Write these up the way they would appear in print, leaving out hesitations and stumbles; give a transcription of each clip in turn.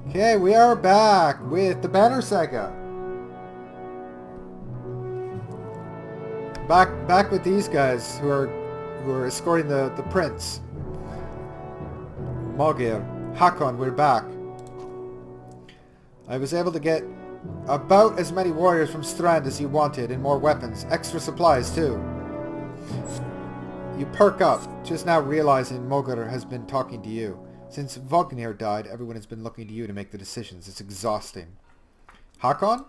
Okay, we are back with the Banner Saga. Back with these guys who are escorting the prince. Mogir, Hakon, we're back. I was able to get about as many warriors from Strand as you wanted, and more weapons, extra supplies too. You perk up, just now realizing Mogir has been talking to you. Since Vognir died, everyone has been looking to you to make the decisions. It's exhausting. Hakon?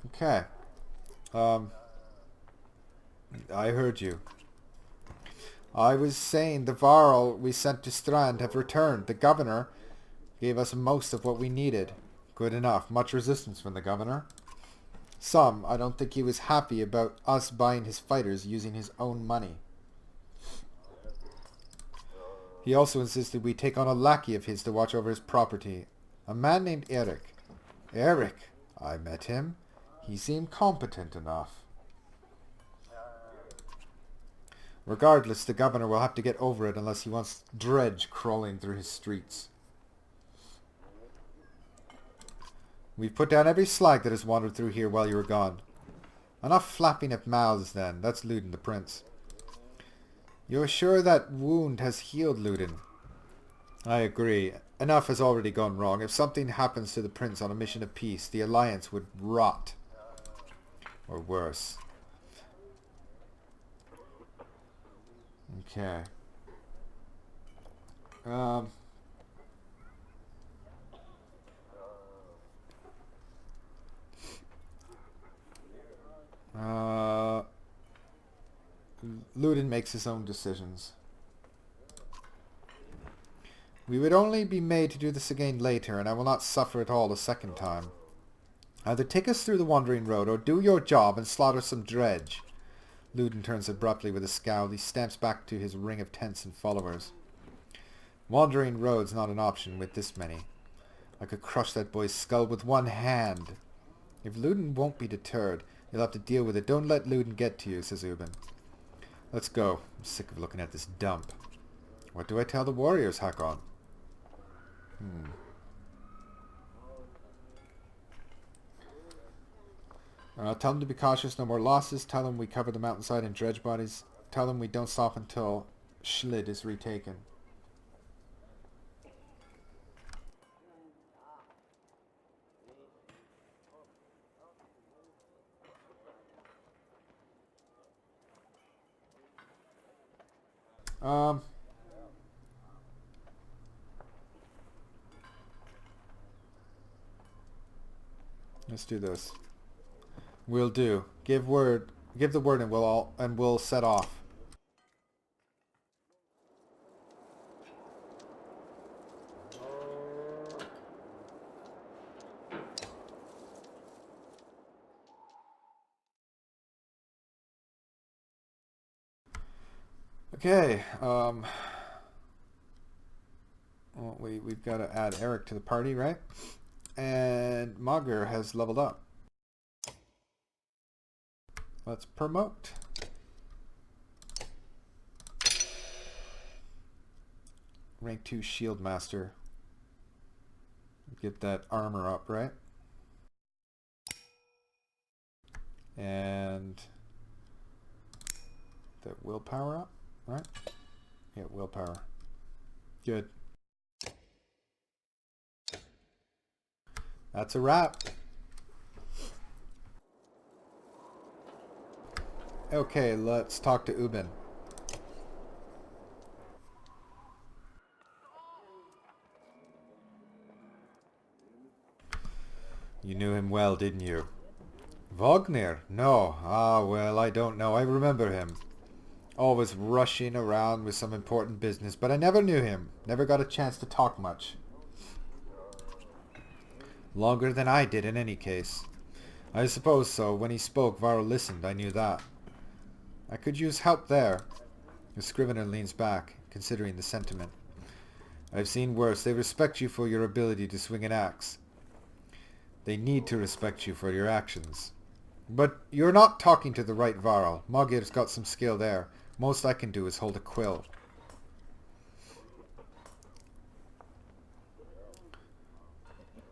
Okay. I heard you. I was saying the Varl we sent to Strand have returned. The governor gave us most of what we needed. Good enough. Much resistance from the governor. Some. I don't think he was happy about us buying his fighters using his own money. He also insisted we take on a lackey of his to watch over his property. A man named Eric. Eric? I met him. He seemed competent enough. Regardless, the governor will have to get over it unless he wants dredge crawling through his streets. We've put down every slag that has wandered through here while you were gone. Enough flapping of mouths then. That's Luden the prince. You're sure that wound has healed, Luden? I agree. Enough has already gone wrong. If something happens to the prince on a mission of peace, the alliance would rot. Or worse. Okay. Luden makes his own decisions. We would only be made to do this again later, and I will not suffer it all a second time. Either take us through the wandering road, or do your job and slaughter some dredge. Luden turns abruptly with a scowl. He stamps back to his ring of tents and followers. Wandering road's not an option with this many. I could crush that boy's skull with one hand. If Luden won't be deterred, you'll have to deal with it. Don't let Luden get to you, says Ubin. Let's go. I'm sick of looking at this dump. What do I tell the warriors, Hakon? Tell them to be cautious, no more losses. Tell them we cover the mountainside in dredge bodies. Tell them we don't stop until Schlid is retaken. Let's do this. We'll do. Give the word, and we'll set off. Okay. Well, we've got to add Eric to the party, right? And Mogir has leveled up. Let's promote. Rank 2 Shield Master. Get that armor up, right? And that willpower up, right? Yeah, willpower. Good. That's a wrap. Okay, let's talk to Ubin. You knew him well, didn't you? Vognir? No. Ah, well, I don't know. I remember him. Always rushing around with some important business, but I never knew him. Never got a chance to talk much. Longer than I did, in any case. I suppose so. When he spoke, Varl listened. I knew that. I could use help there. The scrivener leans back, considering the sentiment. I've seen worse. They respect you for your ability to swing an axe. They need to respect you for your actions. But you're not talking to the right Varl. Mogir's got some skill there. Most I can do is hold a quill.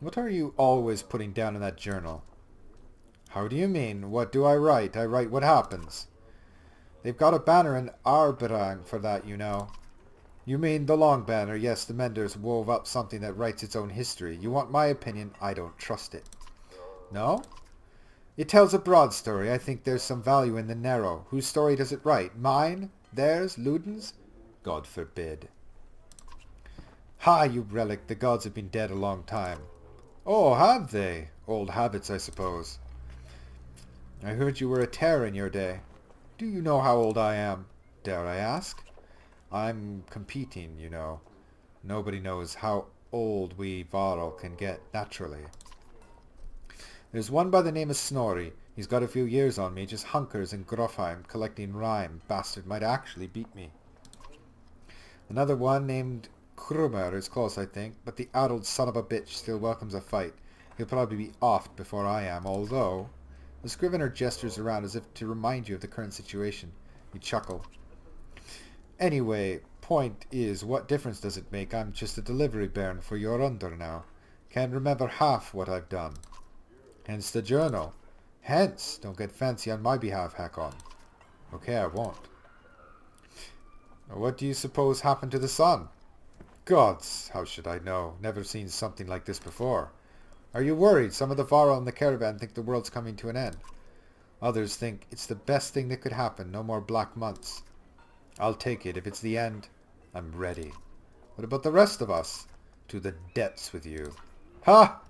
What are you always putting down in that journal? How do you mean? What do I write? I write what happens. They've got a banner in Arberang for that, you know. You mean the long banner? Yes, the Menders wove up something that writes its own history. You want my opinion? I don't trust it. No? It tells a broad story. I think there's some value in the narrow. Whose story does it write? Mine? Theirs? Luden's? God forbid. Ha, you relic. The gods have been dead a long time. Oh, have they? Old habits, I suppose. I heard you were a terror in your day. Do you know how old I am? Dare I ask? I'm competing, you know. Nobody knows how old we Varl can get naturally. There's one by the name of Snorri. He's got a few years on me, just hunkers in Grofheim collecting rhyme. Bastard might actually beat me. Another one named Krummer is close, I think, but the addled son of a bitch still welcomes a fight. He'll probably be offed before I am, although... The Scrivener gestures around as if to remind you of the current situation. You chuckle. Anyway, point is, what difference does it make? I'm just a delivery baron for your under now. Can't remember half what I've done. Hence the journal. Hence! Don't get fancy on my behalf, Hakon. Okay, I won't. What do you suppose happened to the sun? Gods, how should I know? Never seen something like this before. Are you worried? Some of the Varl in the caravan think the world's coming to an end. Others think it's the best thing that could happen. No more black months. I'll take it. If it's the end, I'm ready. What about the rest of us? To the depths with you. Ha!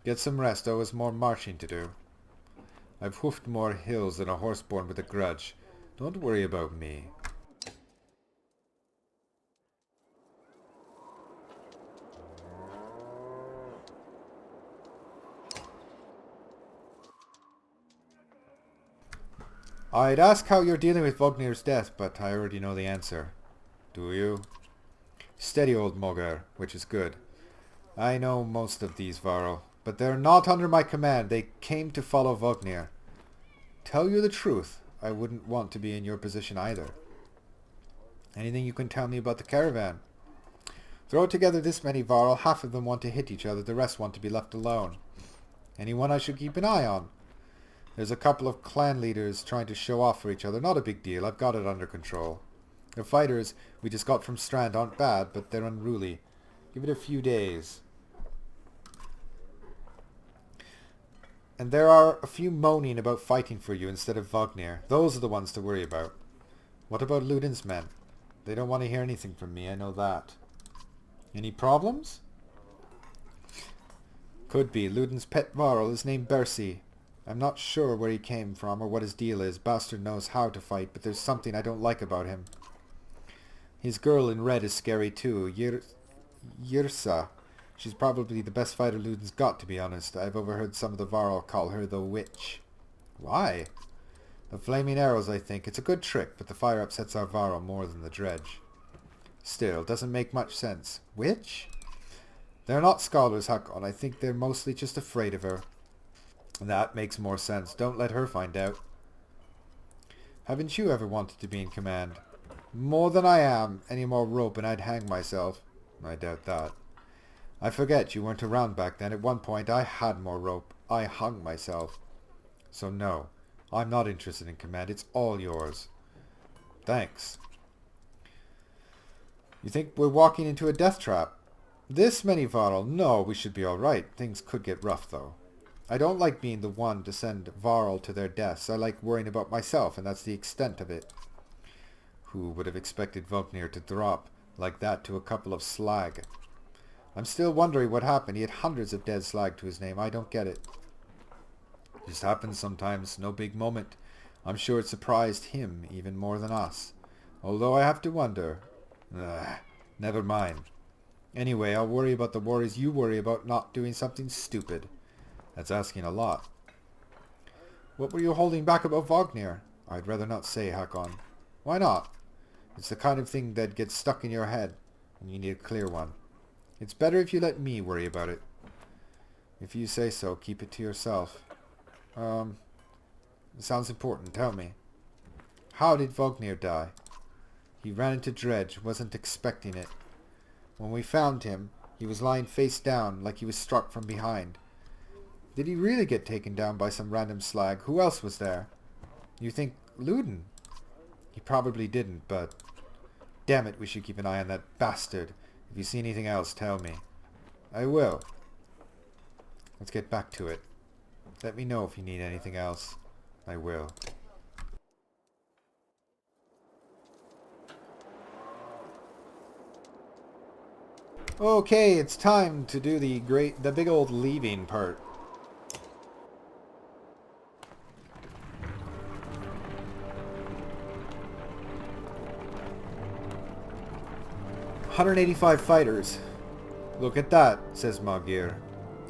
Get some rest. Always more marching to do. I've hoofed more hills than a horse born with a grudge. Don't worry about me. I'd ask how you're dealing with Vognir's death, but I already know the answer. Do you? Steady, old Mogar, which is good. I know most of these Varl, but they're not under my command. They came to follow Vognir. Tell you the truth, I wouldn't want to be in your position either. Anything you can tell me about the caravan? Throw together this many Varl, half of them want to hit each other, the rest want to be left alone. Anyone I should keep an eye on? There's a couple of clan leaders trying to show off for each other. Not a big deal. I've got it under control. The fighters we just got from Strand aren't bad, but they're unruly. Give it a few days. And there are a few moaning about fighting for you instead of Vognir. Those are the ones to worry about. What about Luden's men? They don't want to hear anything from me, I know that. Any problems? Could be. Luden's pet Varl is named Bersi. I'm not sure where he came from or what his deal is. Bastard knows how to fight, but there's something I don't like about him. His girl in red is scary too. Yrsa. She's probably the best fighter Luden's got, to be honest. I've overheard some of the Varl call her the witch. Why? The flaming arrows, I think. It's a good trick, but the fire upsets our Varl more than the dredge. Still, doesn't make much sense. Witch? They're not scholars, Hakon. I think they're mostly just afraid of her. That makes more sense. Don't let her find out. Haven't you ever wanted to be in command? More than I am. Any more rope and I'd hang myself. I doubt that. I forget you weren't around back then. At one point I had more rope. I hung myself. So no, I'm not interested in command. It's all yours. Thanks. You think we're walking into a death trap? This many Varl? No, we should be alright. Things could get rough though. I don't like being the one to send Varl to their deaths. I like worrying about myself, and that's the extent of it. Who would have expected Vognir to drop like that to a couple of slag? I'm still wondering what happened. He had hundreds of dead slag to his name. I don't get it. Just happens sometimes. No big moment. I'm sure it surprised him even more than us. Although I have to wonder. Never mind. Anyway, I'll worry about the worries you worry about not doing something stupid. That's asking a lot. What were you holding back about Vognir? I'd rather not say, Hakon. Why not? It's the kind of thing that gets stuck in your head, and you need a clear one. It's better if you let me worry about it. If you say so, keep it to yourself. It sounds important. Tell me. How did Vognir die? He ran into dredge. Wasn't expecting it. When we found him, He was lying face down, like he was struck from behind. Did he really get taken down by some random slag? Who else was there? You think Luden? He probably didn't, but... Damn it, we should keep an eye on that bastard. If you see anything else, tell me. I will. Let's get back to it. Let me know if you need anything else. I will. Okay, it's time to do the big old leaving part. "185 fighters. Look at that," says Magir.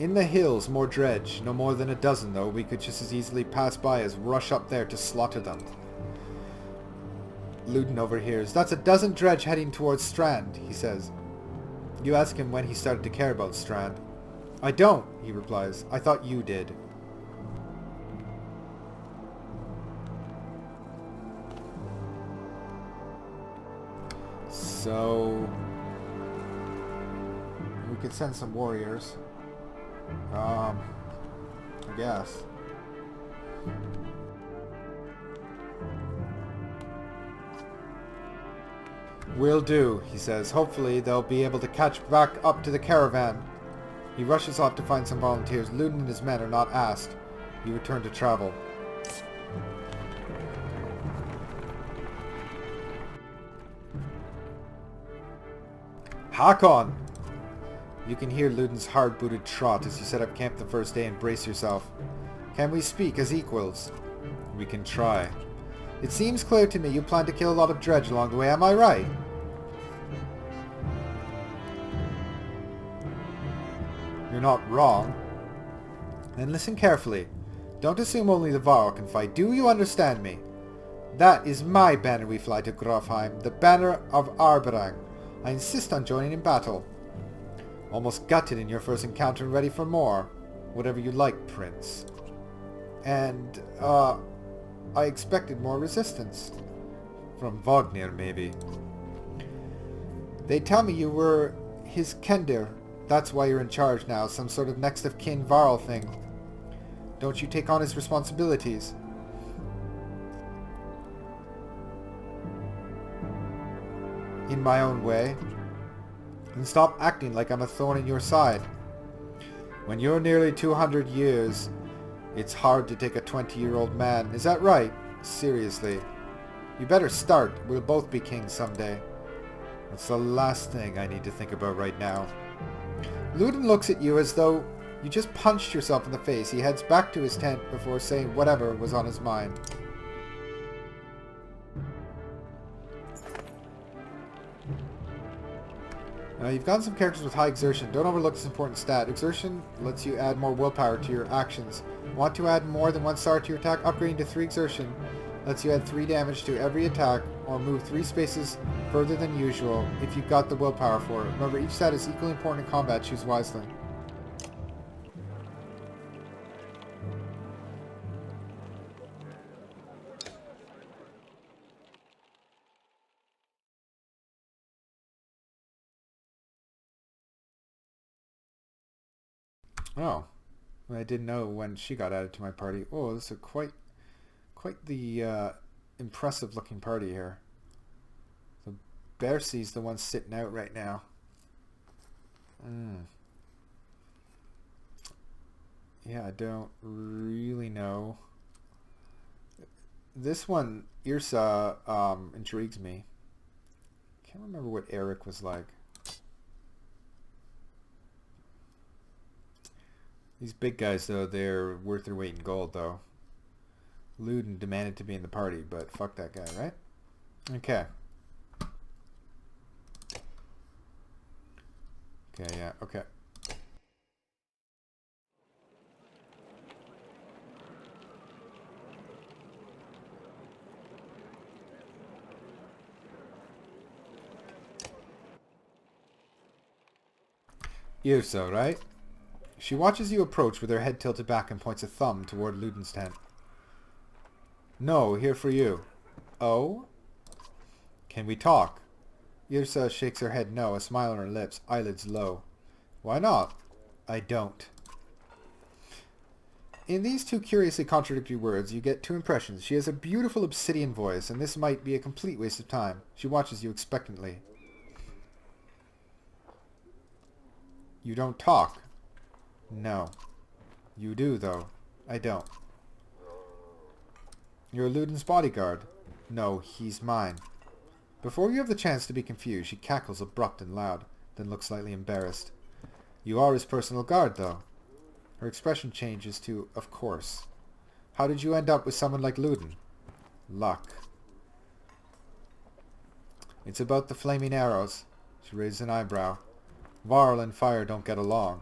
"In the hills, more dredge. No more than a dozen, though. We could just as easily pass by as rush up there to slaughter them." Luden overhears. "That's a dozen dredge heading towards Strand," he says. You ask him when he started to care about Strand. "I don't," he replies. "I thought you did." So... we could send some warriors. I guess. "Will do," he says. "Hopefully they'll be able to catch back up to the caravan." He rushes off to find some volunteers. Luden and his men are not asked. He returned to travel. "Hakon!" You can hear Luden's hard-booted trot as you set up camp the first day and brace yourself. "Can we speak as equals?" "We can try." "It seems clear to me you plan to kill a lot of dredge along the way, am I right?" "You're not wrong." "Then listen carefully. Don't assume only the Varl can fight. Do you understand me? That is my banner we fly to Grofheim, the banner of Arberang. I insist on joining in battle." "Almost gutted in your first encounter and ready for more. Whatever you like, Prince." "And, I expected more resistance." "From Wagner, maybe." "They tell me you were his Kender. That's why you're in charge now, some sort of next of kin Varl thing. Don't you take on his responsibilities?" "In my own way." "Then stop acting like I'm a thorn in your side. When you're nearly 200 years, it's hard to take a 20-year-old man. Is that right? Seriously. You better start. We'll both be kings someday." "That's the last thing I need to think about right now." Luden looks at you as though you just punched yourself in the face. He heads back to his tent before saying whatever was on his mind. You've gotten some characters with high exertion. Don't overlook this important stat. Exertion lets you add more willpower to your actions. Want to add more than 1 star to your attack? Upgrading to 3 exertion lets you add 3 damage to every attack or move 3 spaces further than usual if you've got the willpower for it. Remember, each stat is equally important in combat. Choose wisely. Oh, I didn't know when she got added to my party. Oh, this is quite the impressive looking party here. So Bercy's the one sitting out right now. Yeah, I don't really know. This one, Irsa, intrigues me. Can't remember what Eric was like. These big guys, though, they're worth their weight in gold, though. Luden demanded to be in the party, but fuck that guy, right? Okay. Okay, yeah, okay. Irsa, right? She watches you approach with her head tilted back and points a thumb toward Luden's tent. "No, here for you." "Oh? Can we talk?" Irsa shakes her head no, a smile on her lips, eyelids low. Why not? I don't. In these two curiously contradictory words, you get two impressions. She has a beautiful obsidian voice, and this might be a complete waste of time. She watches you expectantly. You don't talk. No. You do, though. I don't. You're Luden's bodyguard. No, he's mine. Before you have the chance to be confused, she cackles abrupt and loud, then looks slightly embarrassed. You are his personal guard, though. Her expression changes to, of course. How did you end up with someone like Luden? Luck. It's about the flaming arrows. She raises an eyebrow. Varl and fire don't get along.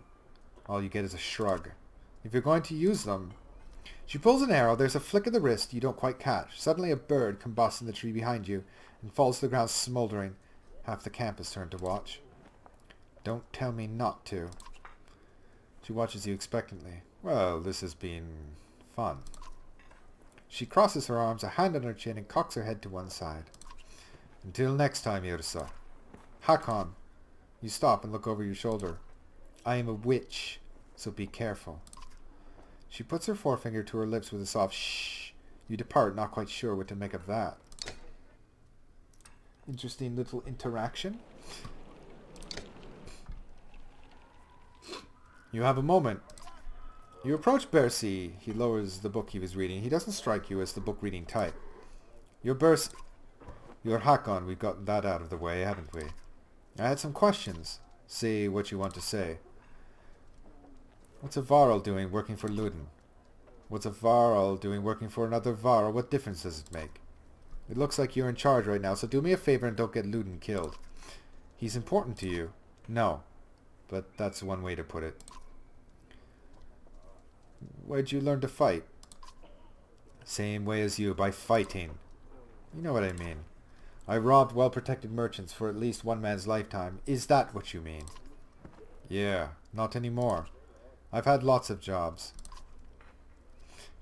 All you get is a shrug. If you're going to use them... She pulls an arrow. There's a flick of the wrist you don't quite catch. Suddenly a bird combusts in the tree behind you and falls to the ground smoldering. Half the camp is turned to watch. Don't tell me not to. She watches you expectantly. Well, this has been fun. She crosses her arms, a hand on her chin, and cocks her head to one side. Until next time, Yrsa. Hakon. You stop and look over your shoulder. I am a witch, so be careful. She puts her forefinger to her lips with a soft shh. You depart, not quite sure what to make of that. Interesting little interaction. You have a moment. You approach Bersi. He lowers the book he was reading. He doesn't strike you as the book reading type. You're Bersi. You're Hakon. We've gotten that out of the way, haven't we? I had some questions. Say what you want to say. What's a Varl doing working for Luden? What's a Varl doing working for another Varl? What difference does it make? It looks like you're in charge right now, so do me a favor and don't get Luden killed. He's important to you. No. But that's one way to put it. Where'd you learn to fight? Same way as you, by fighting. You know what I mean. I robbed well-protected merchants for at least one man's lifetime. Is that what you mean? Yeah, not anymore. I've had lots of jobs.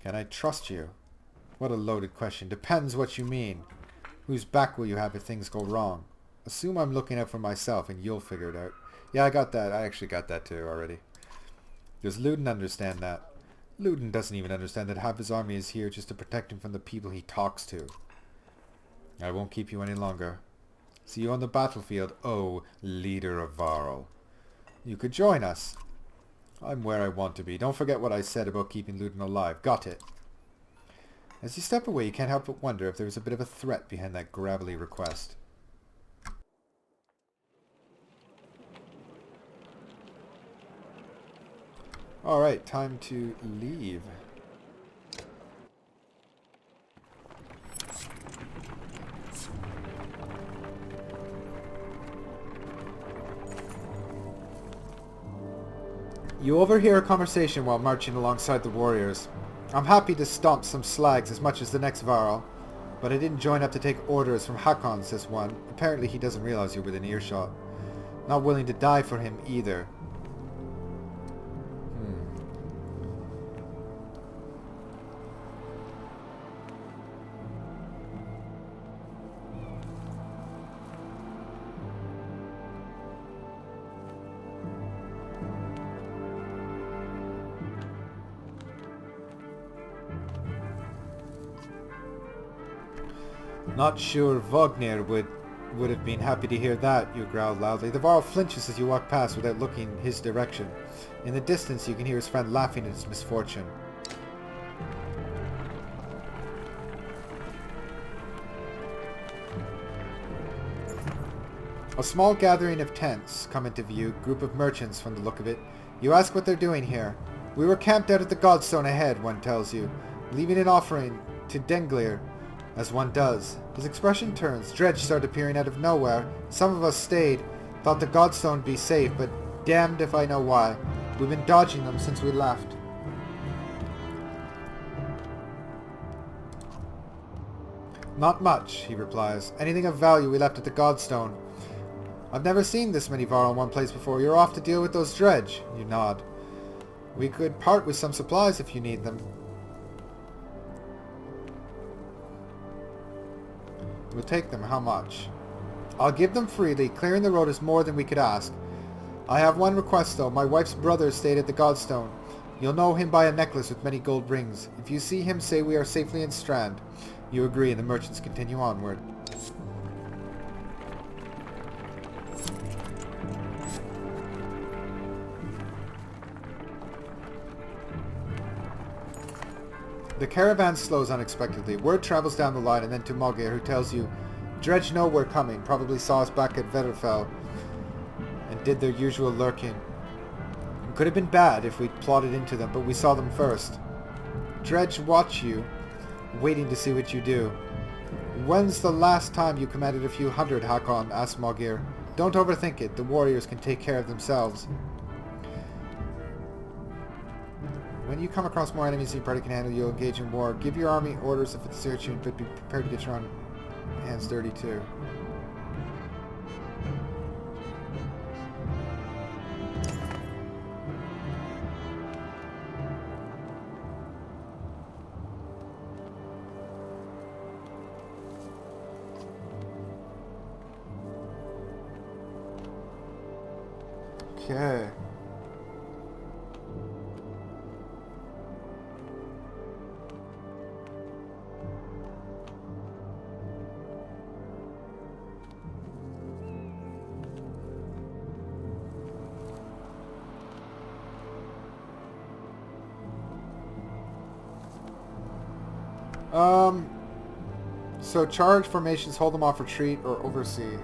Can I trust you? What a loaded question. Depends what you mean. Whose back will you have if things go wrong? Assume I'm looking out for myself and you'll figure it out. Yeah, I got that. I actually got that too already. Does Luden understand that? Luden doesn't even understand that half his army is here just to protect him from the people he talks to. I won't keep you any longer. See you on the battlefield, oh, leader of Varl. You could join us. I'm where I want to be. Don't forget what I said about keeping Luden alive. Got it. As you step away, you can't help but wonder if there was a bit of a threat behind that gravelly request. Alright, time to leave. You overhear a conversation while marching alongside the warriors. I'm happy to stomp some slags as much as the next Varl, but I didn't join up to take orders from Hakon, says one. Apparently he doesn't realize you're within earshot. Not willing to die for him either. Not sure Vognir would have been happy to hear that, you growled loudly. The Varl flinches as you walk past without looking his direction. In the distance you can hear his friend laughing at his misfortune. A small gathering of tents come into view, group of merchants from the look of it. You ask what they're doing here. We were camped out at the Godstone ahead, one tells you, leaving an offering to Denglir, as one does. His expression turns. Dredge started appearing out of nowhere. Some of us stayed. Thought the Godstone'd be safe, but damned if I know why. We've been dodging them since we left. Not much, he replies. Anything of value we left at the Godstone. I've never seen this many Varl in one place before. You're off to deal with those Dredge. You nod. We could part with some supplies if you need them. We'll take them. How much? I'll give them freely. Clearing the road is more than we could ask. I have one request though. My wife's brother stayed at the Godstone. You'll know him by a necklace with many gold rings. If you see him, say we are safely in Strand. You agree, and the merchants continue onward. The caravan slows unexpectedly. Word travels down the line and then to Mogir, who tells you, Dredge know we're coming. Probably saw us back at Vetterfell and did their usual lurking. It could have been bad if we'd plodded into them, but we saw them first. Dredge watch you, waiting to see what you do. When's the last time you commanded a few hundred, Hakon? Asked Mogir. Don't overthink it. The warriors can take care of themselves. When you come across more enemies your party can handle, you'll engage in war. Give your army orders if it's searching, but be prepared to get your own hands dirty too. Okay. So charge formations, hold them off, retreat, or oversee.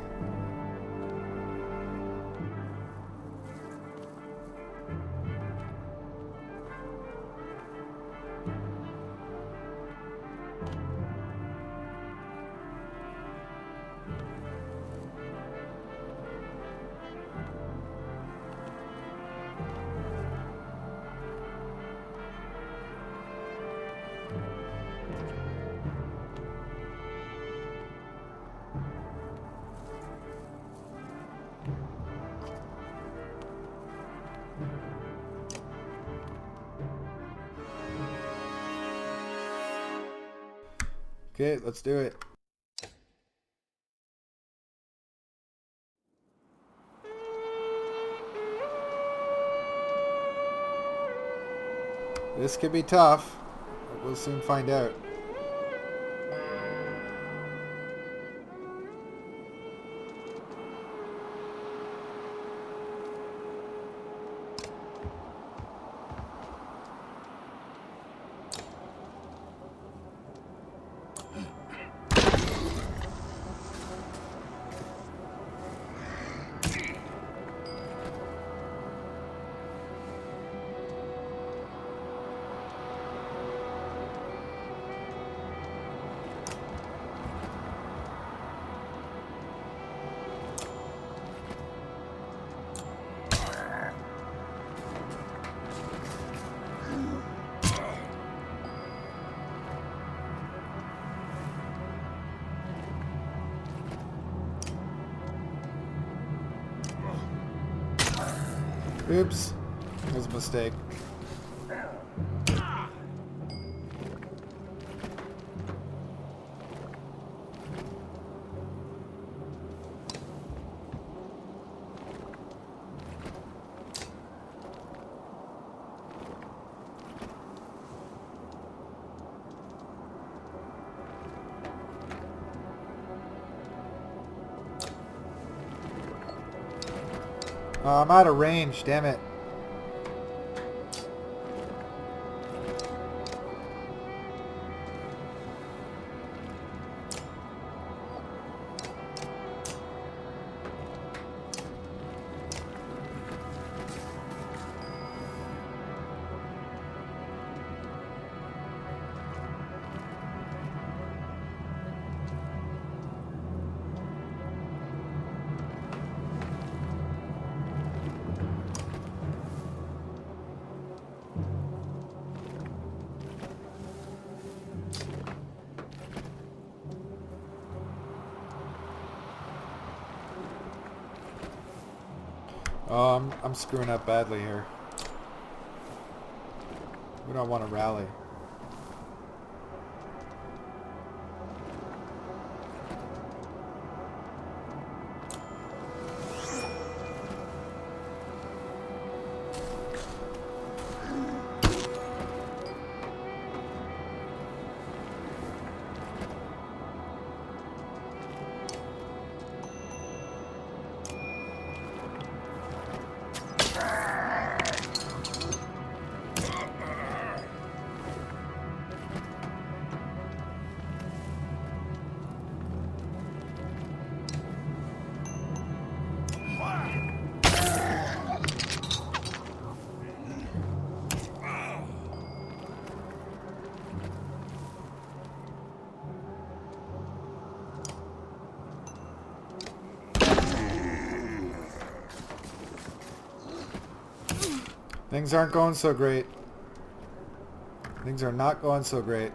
Okay, let's do it. This could be tough, but we'll soon find out. Oops. That was a mistake. I'm out of range, damn it. Oh, I'm screwing up badly here. We don't want to rally. Things aren't going so great. Things are not going so great.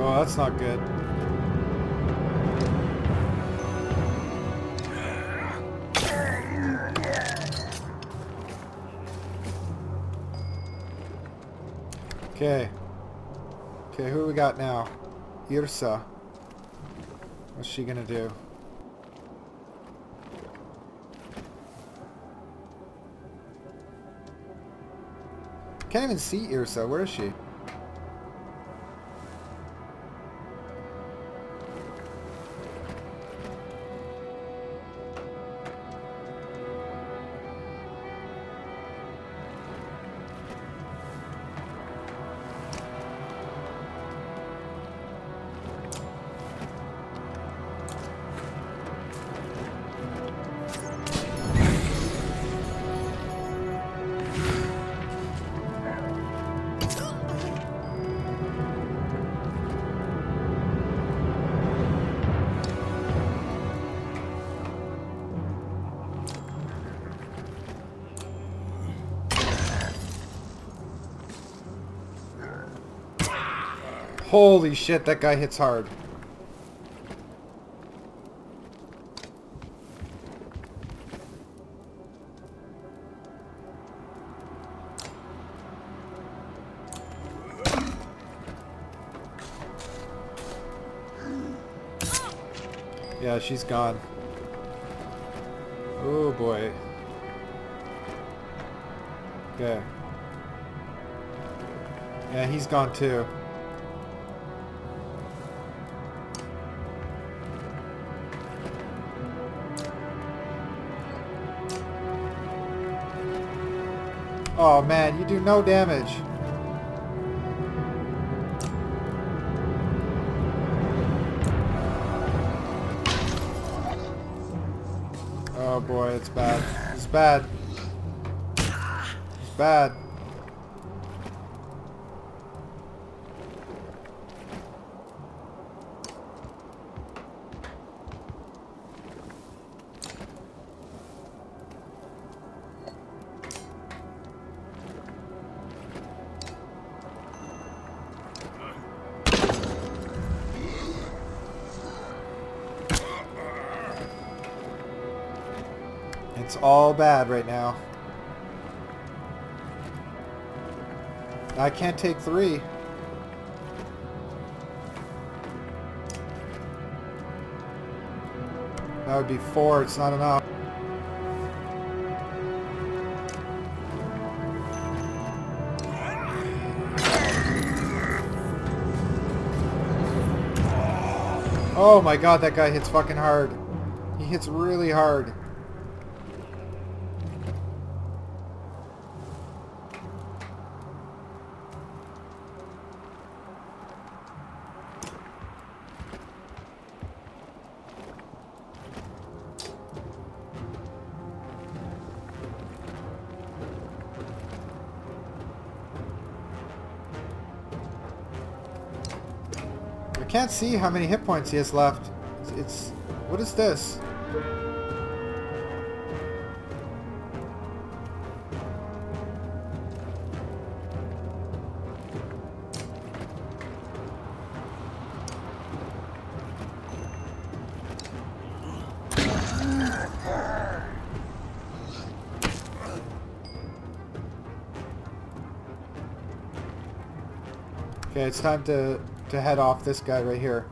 Oh, that's not good. Okay. Okay, who we got now? Irsa. What's she gonna do? Can't even see Irsa. Where is she? Holy shit, that guy hits hard. Yeah, she's gone. Oh boy. Okay. Yeah, he's gone too. Oh man, you do no damage. Oh boy, it's bad. It's bad. It's bad. It's all bad right now. I can't take 3. That would be 4. It's not enough. Oh my god, that guy hits fucking hard. He hits really hard. I can't see how many hit points he has left. It's what is this? Okay, it's time to head off this guy right here.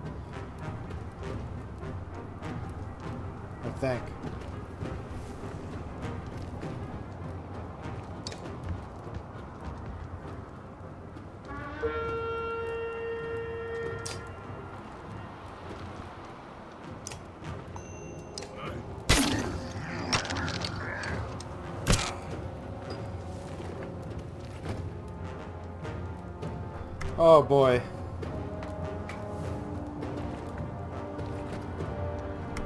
I think. Oh boy.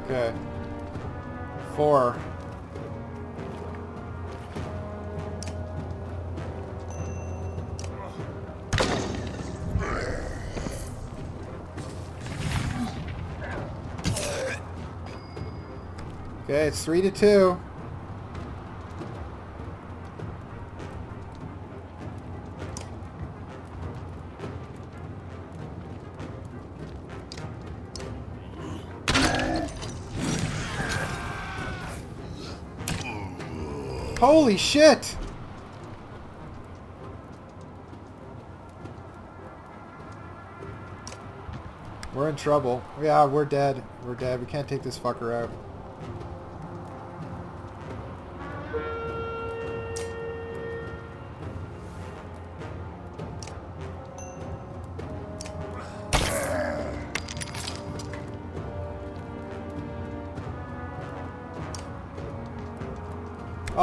Okay. 4. Okay, it's 3-2. Holy shit! We're in trouble. Yeah, we're dead. We're dead. We can't take this fucker out.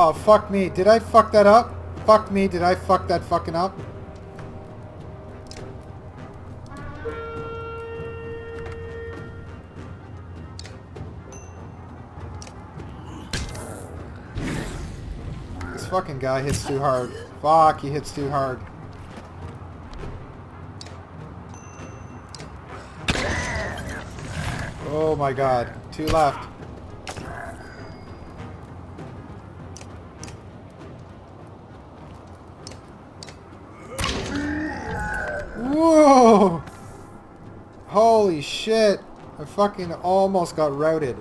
Oh, fuck me. Did I fuck that up? Fuck me. Did I fuck that fucking up? This fucking guy hits too hard. Fuck, he hits too hard. Oh my god. 2 left. Whoa! Holy shit! I fucking almost got routed.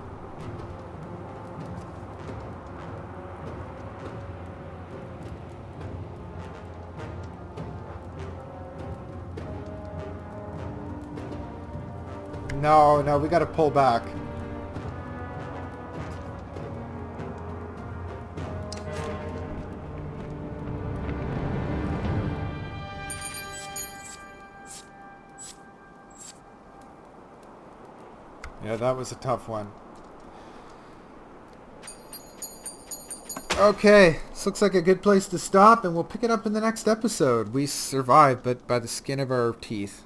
No, no, we gotta pull back. Yeah, that was a tough one. Okay, this looks like a good place to stop, and we'll pick it up in the next episode. We survived, but by the skin of our teeth.